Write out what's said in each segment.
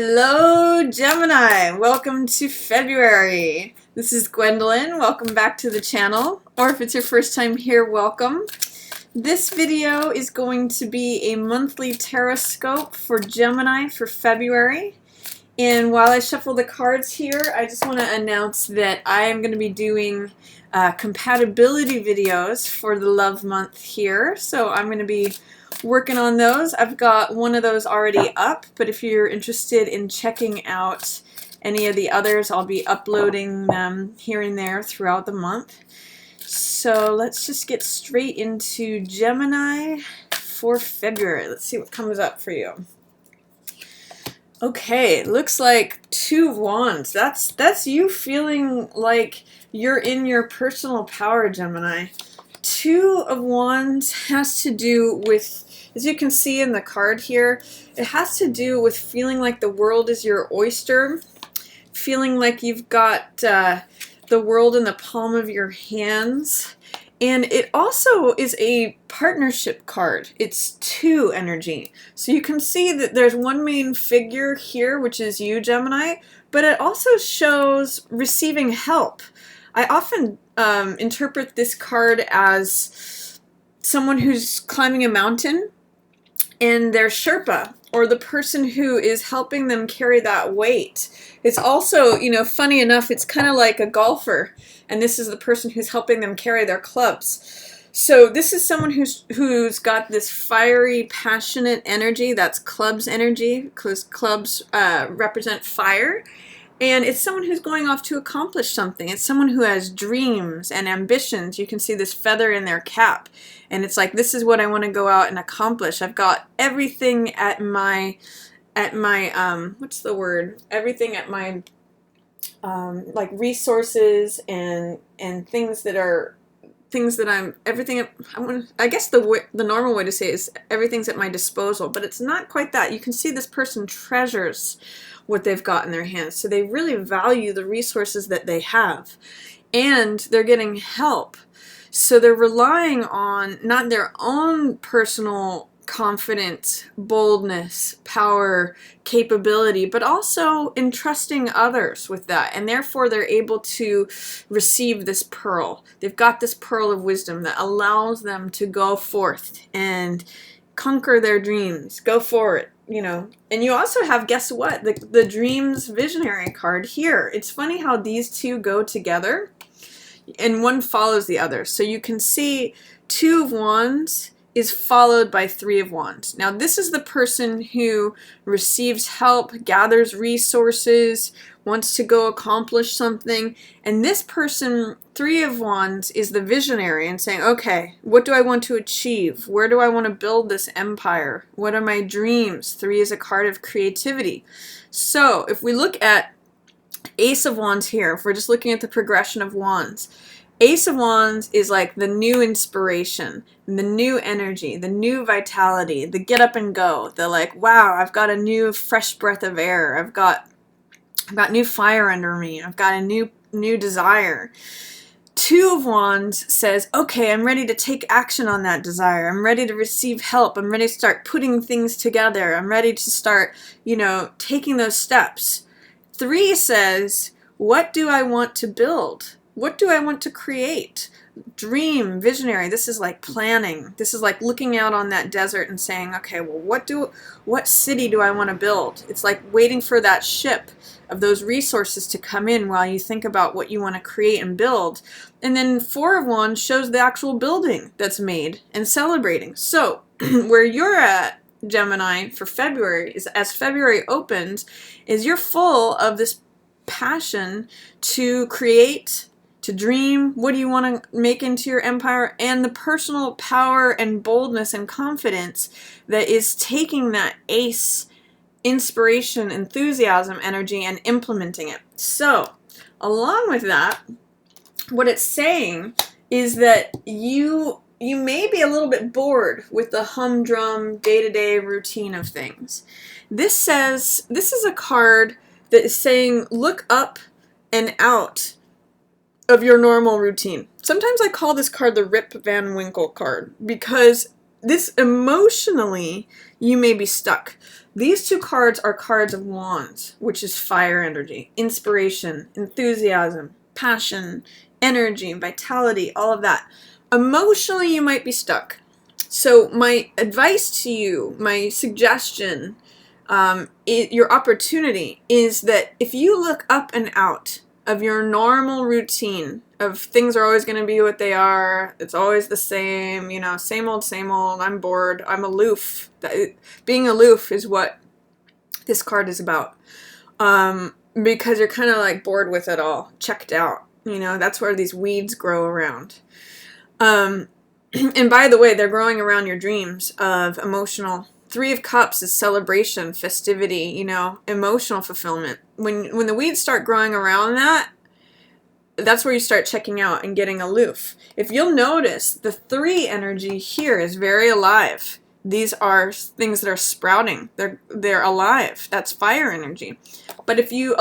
Hello, Gemini. Welcome to February. This is Gwendolyn. Welcome back to the channel. Or if it's your first time here, welcome. This video is going to be a monthly Tarotscope for Gemini for February. And while I shuffle the cards here, I just want to announce that I am going to be doing compatibility videos for the love month here. So I'm going to be working on those. I've got one of those already up, but if you're interested in checking out any of the others, I'll be uploading them here and there throughout the month. So let's just get straight into Gemini for February. Let's see what comes up for you. Okay, looks like Two of Wands. That's you feeling like you're in your personal power, Gemini. Two of Wands has to do with, as you can see in the card here, it has to do with feeling like the world is your oyster, feeling like you've got the world in the palm of your hands. And it also is a partnership card. It's two energy. So you can see that there's one main figure here, which is you, Gemini, but it also shows receiving help. I often interpret this card as someone who's climbing a mountain and their Sherpa, or the person who is helping them carry that weight. It's also, funny enough, it's kind of like a golfer, and this is the person who's helping them carry their clubs. So this is someone who's got this fiery, passionate energy. That's clubs energy, because clubs represent fire. And it's someone who's going off to accomplish something. It's someone who has dreams and ambitions. You can see this feather in their cap. And it's like, this is what I want to go out and accomplish. I've got everything at my what's the word? Everything at my, like resources and things that are, I guess the normal way to say it is everything's at my disposal, but it's not quite that. You can see this person treasures what they've got in their hands. So they really value the resources that they have, and they're getting help. So they're relying on not their own personal confidence, boldness, power, capability, but also entrusting others with that. And therefore they're able to receive this pearl. They've got this pearl of wisdom that allows them to go forth and conquer their dreams, go for it. And you also have, guess what, the Dreams Visionary card here. It's funny how these two go together and one follows the other. So you can see Two of Wands is followed by Three of Wands. Now this is the person who receives help, gathers resources, wants to go accomplish something. And this person, Three of Wands, is the visionary and saying, okay, what do I want to achieve? Where do I want to build this empire? What are my dreams? Three is a card of creativity. So if we look at Ace of Wands here, if we're just looking at the progression of wands, Ace of Wands is like the new inspiration, the new energy, the new vitality, the get up and go, the like, wow, I've got a new fresh breath of air. I've got new fire under me. I've got a new desire. Two of Wands says, okay, I'm ready to take action on that desire. I'm ready to receive help. I'm ready to start putting things together. I'm ready to start, taking those steps. Three says, what do I want to build? What do I want to create? Dream, visionary. This is like planning. This is like looking out on that desert and saying, okay, well, what city do I want to build? It's like waiting for that ship of those resources to come in while you think about what you want to create and build. And then Four of Wands shows the actual building that's made and celebrating. So where you're at, Gemini, for February, is as February opens, is you're full of this passion to create, to dream. What do you want to make into your empire? And the personal power and boldness and confidence that is taking that ace inspiration, enthusiasm, energy and implementing it. So along with that, what it's saying is that you may be a little bit bored with the humdrum day-to-day routine of things. This is a card that is saying look up and out of your normal routine. Sometimes I call this card the Rip Van Winkle card, because this emotionally, you may be stuck. These two cards are cards of wands, which is fire energy, inspiration, enthusiasm, passion, energy, vitality, all of that. Emotionally, you might be stuck. So my advice to you, my suggestion, your opportunity is that if you look up and out of your normal routine of things are always going to be what they are, it's always the same, same old, I'm bored, I'm aloof. Being aloof is what this card is about. Because you're kind of like bored with it all, checked out. That's where these weeds grow around. And by the way, they're growing around your dreams of emotional. Three of Cups is celebration, festivity, emotional fulfillment. When the weeds start growing around that, that's where you start checking out and getting aloof. If you'll notice, the 3 energy here is very alive. These are things that are sprouting. They're alive. That's fire energy. But if you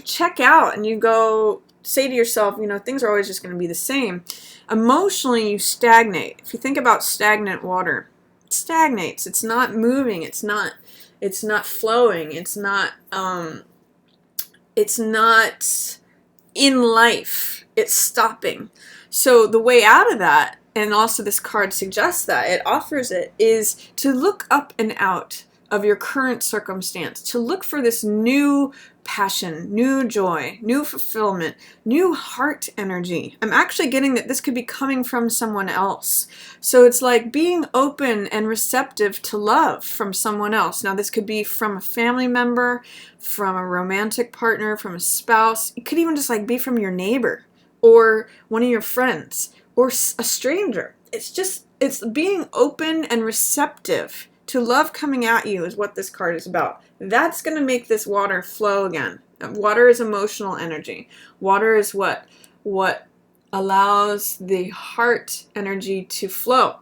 check out and you go say to yourself, things are always just going to be the same, emotionally you stagnate. If you think about stagnant water, it stagnates. It's not moving. It's not flowing. It's not in life. It's stopping. So the way out of that, and also this card suggests that, it offers it, is to look up and out of your current circumstance, to look for this new passion, new joy, new fulfillment, new heart energy. I'm actually getting that this could be coming from someone else. So it's like being open and receptive to love from someone else. Now this could be from a family member, from a romantic partner, from a spouse. It could even just like be from your neighbor or one of your friends or a stranger. It's being open and receptive to love coming at you is what this card is about. That's going to make this water flow again. Water is emotional energy. Water is what allows the heart energy to flow.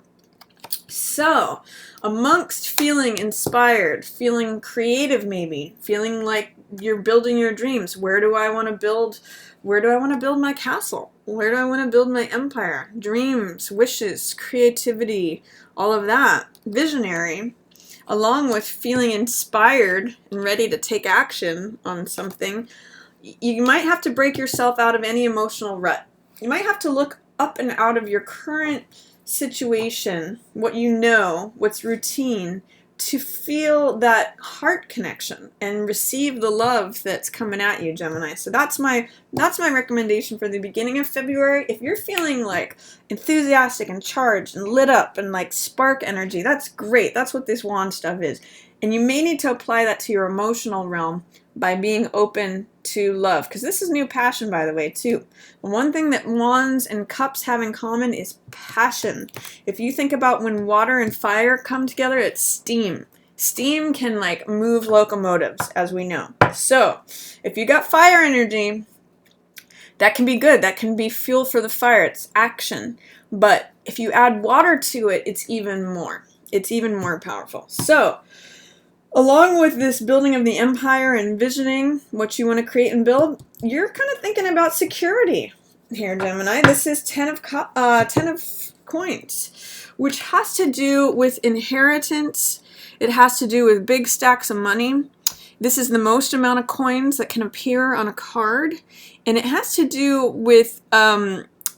So, amongst feeling inspired, feeling creative maybe, feeling like you're building your dreams, where do I want to build my castle? Where do I want to build my empire? Dreams, wishes, creativity, all of that. Visionary, along with feeling inspired and ready to take action on something. You might have to break yourself out of any emotional rut. You might have to look up and out of your current situation, what's routine, to feel that heart connection and receive the love that's coming at you, Gemini. So that's my recommendation for the beginning of February. If you're feeling like enthusiastic and charged and lit up and like spark energy, that's great. That's what this wand stuff is. And you may need to apply that to your emotional realm by being open to love. Because this is new passion, by the way, too. One thing that wands and cups have in common is passion. If you think about when water and fire come together, it's steam. Steam can like move locomotives, as we know. So if you got fire energy, that can be good. That can be fuel for the fire. It's action. But if you add water to it, it's even more. It's even more powerful. So along with this building of the empire and envisioning what you want to create and build, you're kind of thinking about security here, Gemini. This is 10 of coins, which has to do with inheritance. It has to do with big stacks of money. This is the most amount of coins that can appear on a card. And it has to do with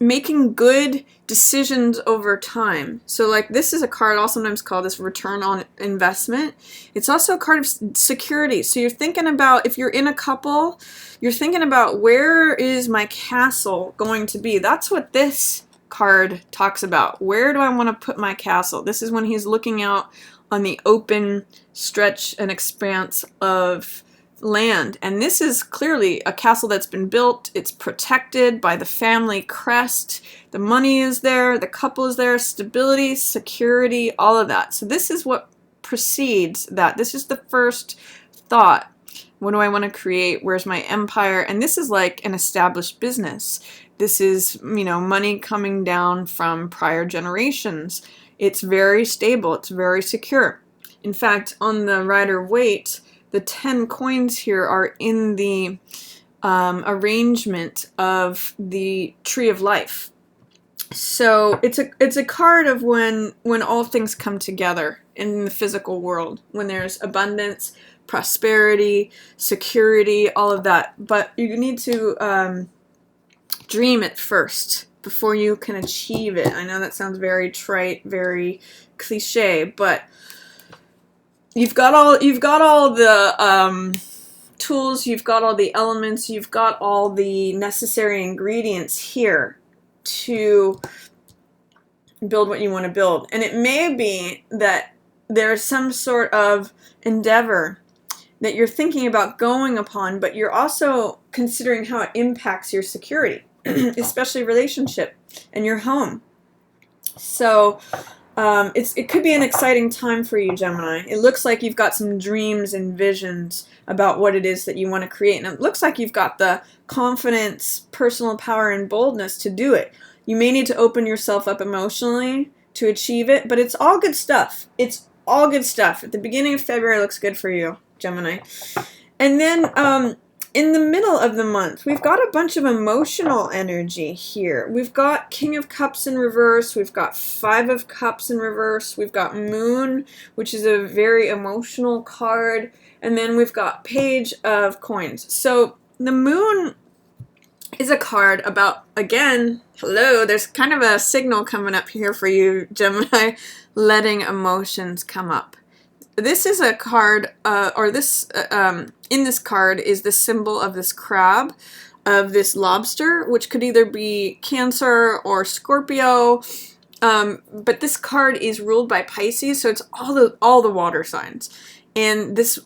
making good decisions over time. So like this is a card, I'll sometimes call this return on investment. It's also a card of security. So you're thinking about, if you're in a couple, you're thinking about, where is my castle going to be? That's what this card talks about. Where do I want to put my castle? This is when he's looking out on the open stretch and expanse of land. And this is clearly a castle that's been built. It's protected by the family crest. The money is there. The couple is there. Stability, security, all of that. So this is what precedes that. This is the first thought. What do I want to create? Where's my empire? And this is like an established business. This is, money coming down from prior generations. It's very stable. It's very secure. In fact, on the Rider-Waite, the 10 coins here are in the arrangement of the Tree of Life. So it's a card of when all things come together in the physical world, when there's abundance, prosperity, security, all of that. But you need to dream it first before you can achieve it. I know that sounds very trite, very cliche, but you've got all the tools, you've got all the elements, you've got all the necessary ingredients here to build what you want to build. And it may be that there's some sort of endeavor that you're thinking about going upon, but you're also considering how it impacts your security, especially relationship and your home. So it could be an exciting time for you, Gemini. It looks like you've got some dreams and visions about what it is that you want to create. And it looks like you've got the confidence, personal power, and boldness to do it. You may need to open yourself up emotionally to achieve it, but it's all good stuff. It's all good stuff. At the beginning of February looks good for you, Gemini. And then in the middle of the month, we've got a bunch of emotional energy here. We've got King of Cups in reverse. We've got Five of Cups in reverse. We've got Moon, which is a very emotional card. And then we've got Page of Coins. So the Moon is a card about, again, hello, there's kind of a signal coming up here for you, Gemini, letting emotions come up. This is a card, in this card is the symbol of this crab, of this lobster, which could either be Cancer or Scorpio, but this card is ruled by Pisces, so it's all the water signs. And this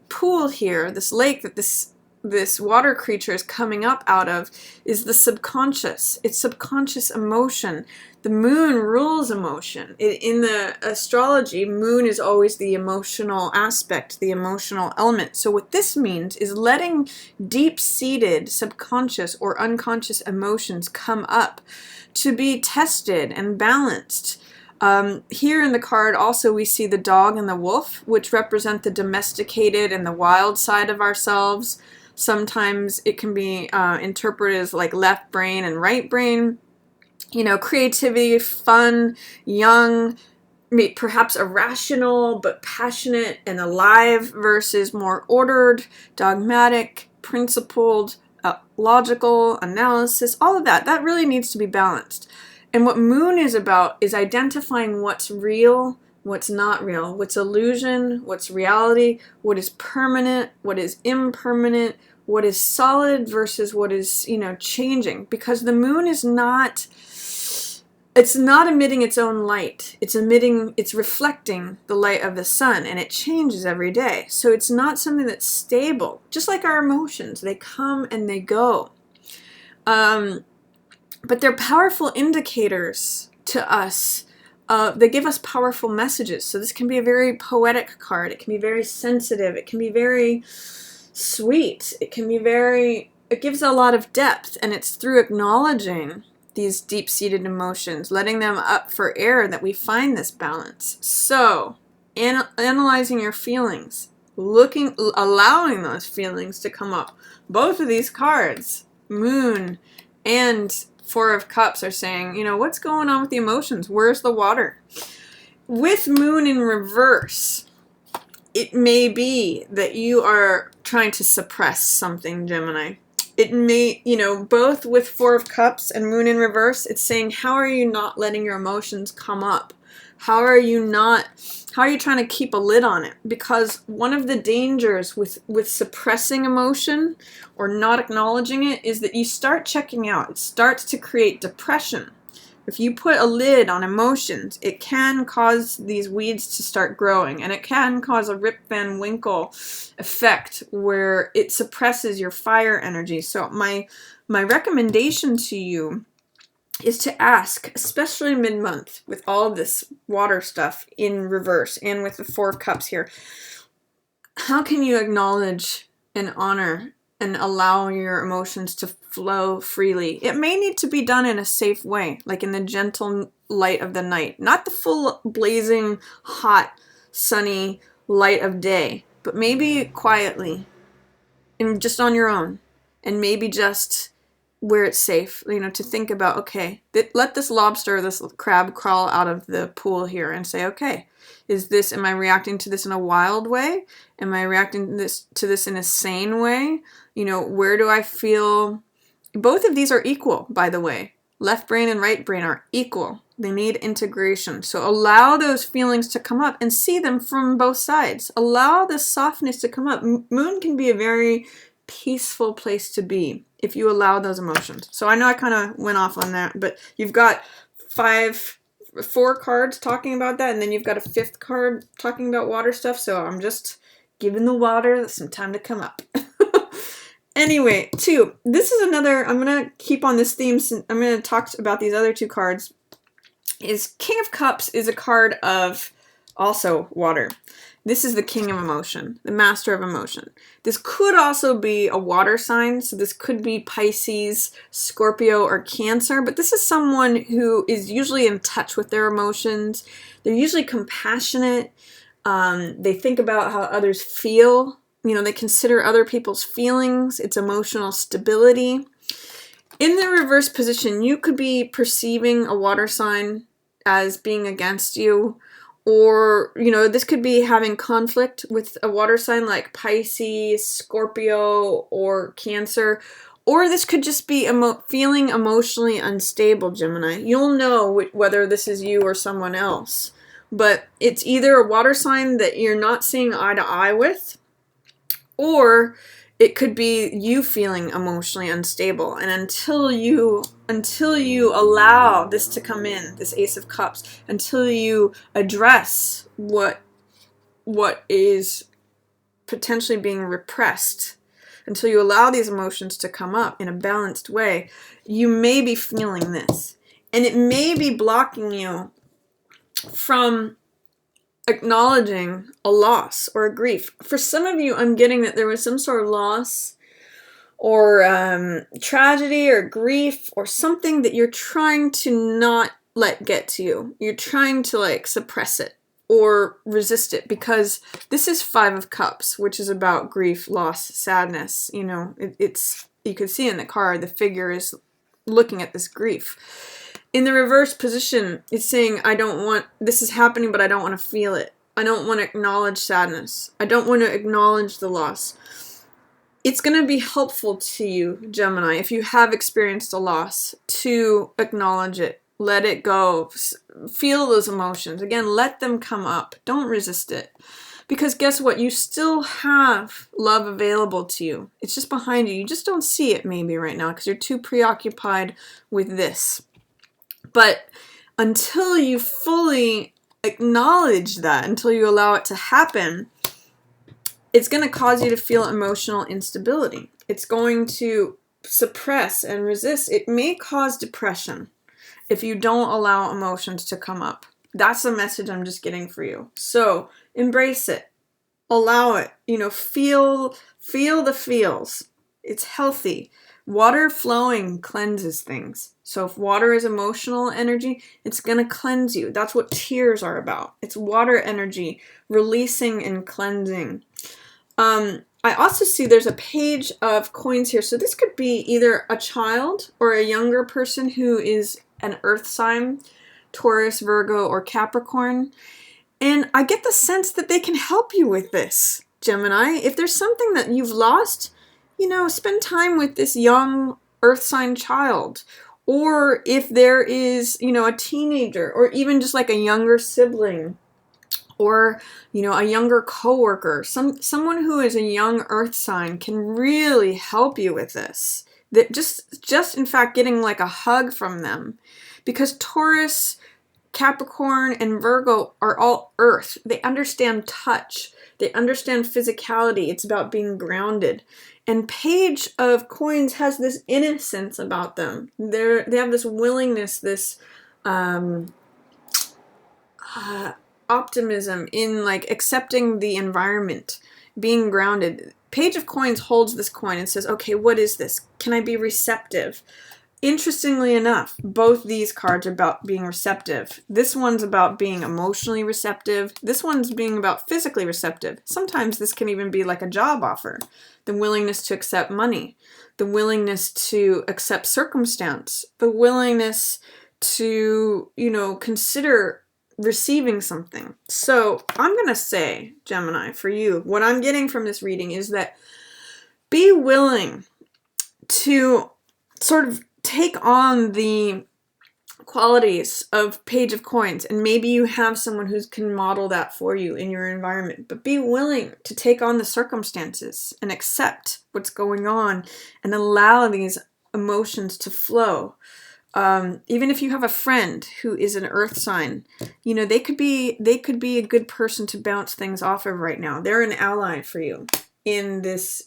pool here, this lake that this water creature is coming up out of, is the subconscious. It's subconscious emotion. The moon rules emotion. In the astrology, moon is always the emotional aspect, the emotional element. So what this means is letting deep-seated subconscious or unconscious emotions come up to be tested and balanced. Here in the card also we see the dog and the wolf, which represent the domesticated and the wild side of ourselves. Sometimes it can be interpreted as like left brain and right brain. You know, creativity, fun, young, perhaps irrational, but passionate and alive versus more ordered, dogmatic, principled, logical, analysis, all of that. That really needs to be balanced. And what Moon is about is identifying what's real, what's not real, what's illusion, what's reality, what is permanent, what is impermanent, what is solid versus what is, changing. Because the moon is not, it's not emitting its own light. It's reflecting the light of the sun, and it changes every day. So it's not something that's stable. Just like our emotions, they come and they go. But they're powerful indicators to us. They give us powerful messages. So this can be a very poetic card. It can be very sensitive. It can be very sweet. It gives a lot of depth, and it's through acknowledging these deep-seated emotions, letting them up for air, that we find this balance. So, analyzing your feelings, allowing those feelings to come up. Both of these cards, Moon and Four of Cups, are saying, what's going on with the emotions? Where's the water? With Moon in reverse, it may be that you are trying to suppress something, Gemini. It may, both with Four of Cups and Moon in reverse, it's saying, how are you not letting your emotions come up? How are you trying to keep a lid on it? Because one of the dangers with suppressing emotion or not acknowledging it is that you start checking out. It starts to create depression. If you put a lid on emotions, it can cause these weeds to start growing, and it can cause a Rip Van Winkle effect where it suppresses your fire energy. So my recommendation to you is to ask, especially mid-month with all this water stuff in reverse and with the Four of Cups here, how can you acknowledge and honor and allow your emotions to flow freely? It may need to be done in a safe way, like in the gentle light of the night, not the full blazing hot sunny light of day, but maybe quietly and just on your own, and maybe just where it's safe, you know, to think about, okay, let this lobster, this crab crawl out of the pool here and say, okay, am I reacting to this in a wild way? Am I reacting to this in a sane way? You know, where do I feel? Both of these are equal, by the way. Left brain and right brain are equal. They need integration. So allow those feelings to come up and see them from both sides. Allow the softness to come up. Moon can be a very peaceful place to be if you allow those emotions. So I know I kind of went off on that, but you've got 4 cards talking about that, and then you've got a 5th card talking about water stuff. So I'm just giving the water some time to come up. Anyway, 2. This is another, I'm going to keep on this theme. I'm going to talk about these other 2 cards. King of Cups is a card of also water. This is the king of emotion, the master of emotion. This could also be a water sign. So this could be Pisces, Scorpio, or Cancer. But this is someone who is usually in touch with their emotions. They're usually compassionate. They think about how others feel. You know, they consider other people's feelings. It's emotional stability. In the reverse position, you could be perceiving a water sign as being against you. Or, you know, this could be having conflict with a water sign like Pisces, Scorpio, or Cancer. Or this could just be feeling emotionally unstable, Gemini. You'll know whether this is you or someone else. But it's either a water sign that you're not seeing eye to eye with, or it could be you feeling emotionally unstable. And until you allow this to come in, this Ace of Cups, until you address what is potentially being repressed, until you allow these emotions to come up in a balanced way, you may be feeling this. And it may be blocking you from acknowledging a loss or a grief. For some of you, I'm getting that there was some sort of loss or tragedy or grief or something that you're trying to not let get to you. You're trying to like suppress it or resist it, because this is 5 of Cups, which is about grief, loss, sadness. You know, it's you can see in the card, the figure is looking at this grief. In the reverse position, it's saying, this is happening, but I don't want to feel it. I don't want to acknowledge sadness. I don't want to acknowledge the loss. It's going to be helpful to you, Gemini, if you have experienced a loss, to acknowledge it. Let it go. Feel those emotions. Again, let them come up. Don't resist it. Because guess what? You still have love available to you. It's just behind you. You just don't see it maybe right now because you're too preoccupied with this. But until you fully acknowledge that, until you allow it to happen, it's going to cause you to feel emotional instability. It's going to suppress and resist. It may cause depression if you don't allow emotions to come up. That's the message I'm just getting for you. So embrace it. Allow it. You know, feel the feels. It's healthy. Water flowing cleanses things. So if water is emotional energy, it's going to cleanse you. That's what tears are about. It's water energy, releasing and cleansing. I also see there's a page of coins here. So this could be either a child or a younger person who is an earth sign, Taurus, Virgo, or Capricorn. And I get the sense that they can help you with this, Gemini. If there's something that you've lost, you know, spend time with this young earth sign child. Or if there is, you know, a teenager or even just like a younger sibling or, you know, a younger coworker, someone who is a young earth sign can really help you with this. That just in fact getting like a hug from them, because Taurus, Capricorn, and Virgo are all earth. They understand touch. They understand physicality. It's about being grounded. And Page of Coins has this innocence about them. They have this willingness, this optimism in like accepting the environment, being grounded. Page of Coins holds this coin and says, okay, what is this? Can I be receptive? Interestingly enough, both these cards are about being receptive. This one's about being emotionally receptive. This one's being about physically receptive. Sometimes this can even be like a job offer. The willingness to accept money. The willingness to accept circumstance. The willingness to, consider receiving something. So I'm going to say, Gemini, for you, what I'm getting from this reading is that be willing to sort of take on the qualities of Page of Coins, and maybe you have someone who can model that for you in your environment, but be willing to take on the circumstances and accept what's going on and allow these emotions to flow. Even if you have a friend who is an earth sign, they could be a good person to bounce things off of right now. They're an ally for you in this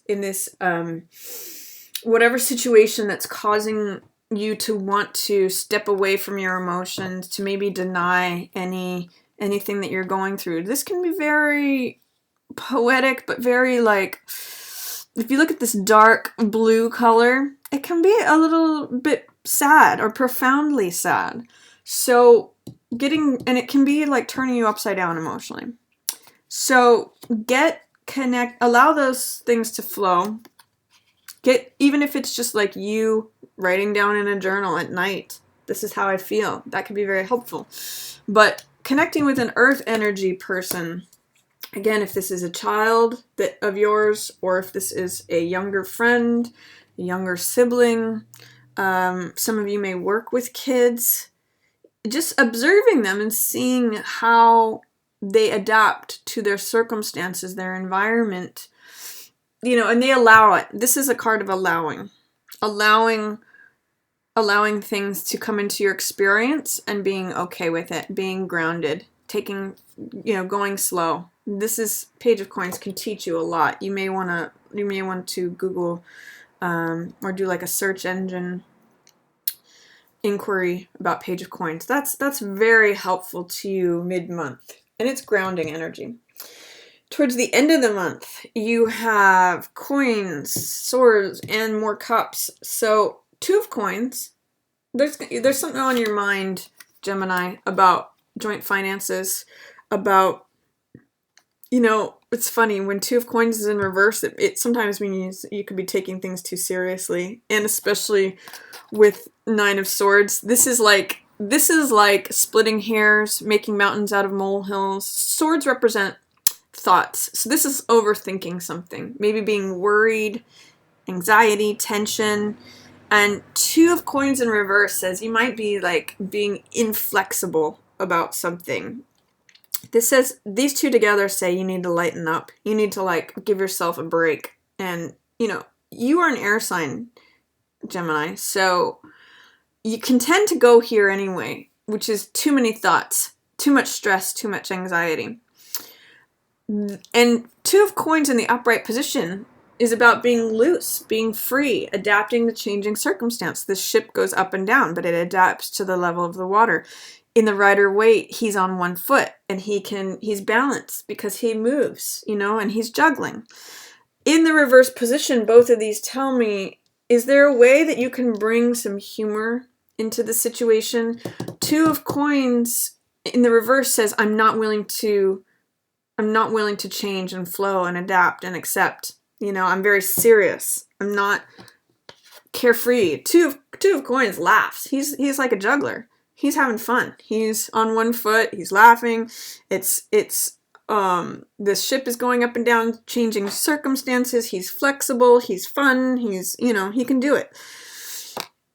whatever situation that's causing you to want to step away from your emotions, to maybe deny anything that you're going through. This can be very poetic, but very like, if you look at this dark blue color, it can be a little bit sad or profoundly sad. So and it can be like turning you upside down emotionally. So allow those things to flow. Even if it's just like you writing down in a journal at night, this is how I feel. That could be very helpful. But connecting with an earth energy person, again, if this is a child of yours, or if this is a younger friend, a younger sibling, some of you may work with kids, just observing them and seeing how they adapt to their circumstances, their environment, and they allow it. This is a card of allowing things to come into your experience and being okay with it, being grounded, going slow. This is Page of Coins can teach you a lot. You may want to Google or do like a search engine inquiry about Page of Coins. That's very helpful to you mid-month, and it's grounding energy. Towards the end of the month, you have coins, swords, and more cups. So, Two of Coins, there's something on your mind, Gemini, about joint finances, about, it's funny, when Two of Coins is in reverse, it sometimes means you could be taking things too seriously, and especially with Nine of Swords. This is like splitting hairs, making mountains out of molehills. Swords represent thoughts. So this is overthinking something, maybe being worried, anxiety, tension. And Two of Coins in reverse says you might be like being inflexible about something. This says these two together say you need to lighten up. You need to like give yourself a break. And you are an air sign, Gemini, so you can tend to go here anyway, which is too many thoughts, too much stress, too much anxiety. And Two of Coins in the upright position is about being loose, being free, adapting to changing circumstance. This ship goes up and down, but it adapts to the level of the water. In the Rider-Waite, he's on one foot, and he's balanced because he moves, and he's juggling. In the reverse position, both of these tell me, is there a way that you can bring some humor into the situation? Two of Coins in the reverse says, I'm not willing to change and flow and adapt and accept. I'm very serious. I'm not carefree. Two of Coins laughs. He's like a juggler. He's having fun. He's on one foot. He's laughing. This ship is going up and down, changing circumstances. He's flexible. He's fun. He can do it.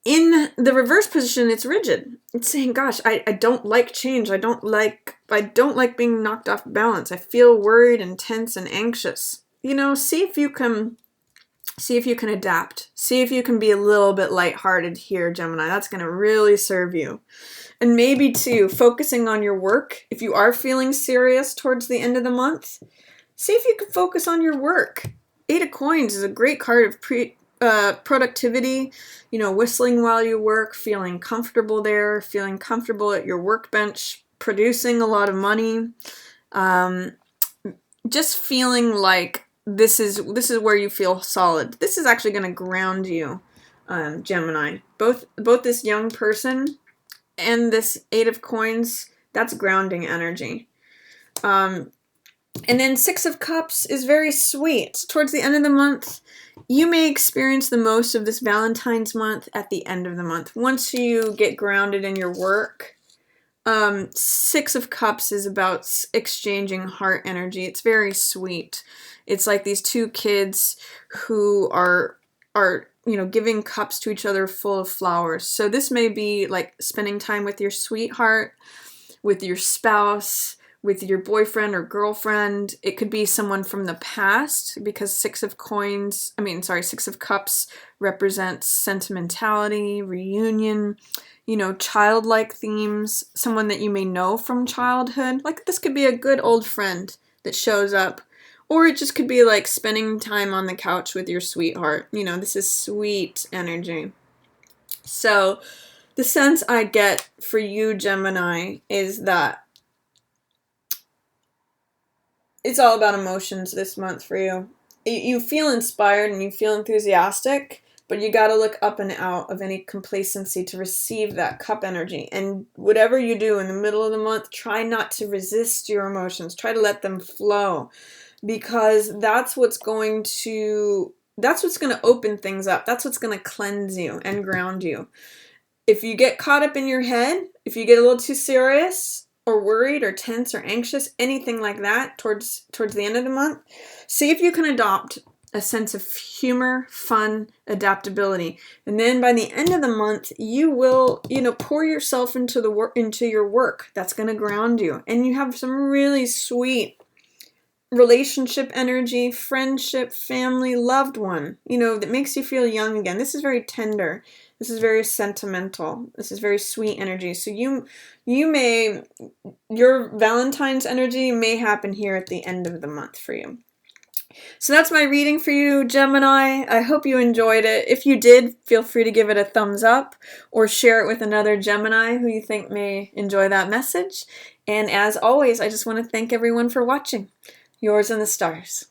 In the reverse position, it's rigid. It's saying, gosh, I don't like change. I don't like being knocked off balance. I feel worried and tense and anxious. See if you can adapt. See if you can be a little bit lighthearted here, Gemini. That's going to really serve you. And maybe too, focusing on your work. If you are feeling serious towards the end of the month, see if you can focus on your work. Eight of Coins is a great card of productivity, whistling while you work, feeling comfortable there, feeling comfortable at your workbench, producing a lot of money, just feeling like this is where you feel solid. This is actually going to ground you Gemini. Both this young person and this Eight of Coins, that's grounding energy. And then Six of Cups is very sweet. Towards the end of the month, you may experience the most of this Valentine's month at the end of the month. Once you get grounded in your work, Six of Cups is about exchanging heart energy. It's very sweet. It's like these two kids who are giving cups to each other full of flowers. So this may be like spending time with your sweetheart, with your spouse, with your boyfriend or girlfriend. It could be someone from the past, because Six of Cups represents sentimentality, reunion, childlike themes, someone that you may know from childhood. Like, this could be a good old friend that shows up. Or it just could be like spending time on the couch with your sweetheart. This is sweet energy. So the sense I get for you, Gemini, is that it's all about emotions this month for you. You feel inspired and you feel enthusiastic, but you got to look up and out of any complacency to receive that cup energy. And whatever you do in the middle of the month, try not to resist your emotions. Try to let them flow, because that's what's going to open things up. That's what's going to cleanse you and ground you. If you get caught up in your head, if you get a little too serious or worried or tense or anxious, anything like that towards the end of the month, see if you can adopt a sense of humor, fun, adaptability. And then by the end of the month, you will, pour yourself into your work. That's going to ground you. And you have some really sweet relationship energy, friendship, family, loved one, that makes you feel young again. This is very tender. This is very sentimental. This is very sweet energy. So your Valentine's energy may happen here at the end of the month for you. So that's my reading for you, Gemini. I hope you enjoyed it. If you did, feel free to give it a thumbs up or share it with another Gemini who you think may enjoy that message. And as always, I just want to thank everyone for watching. Yours in the stars.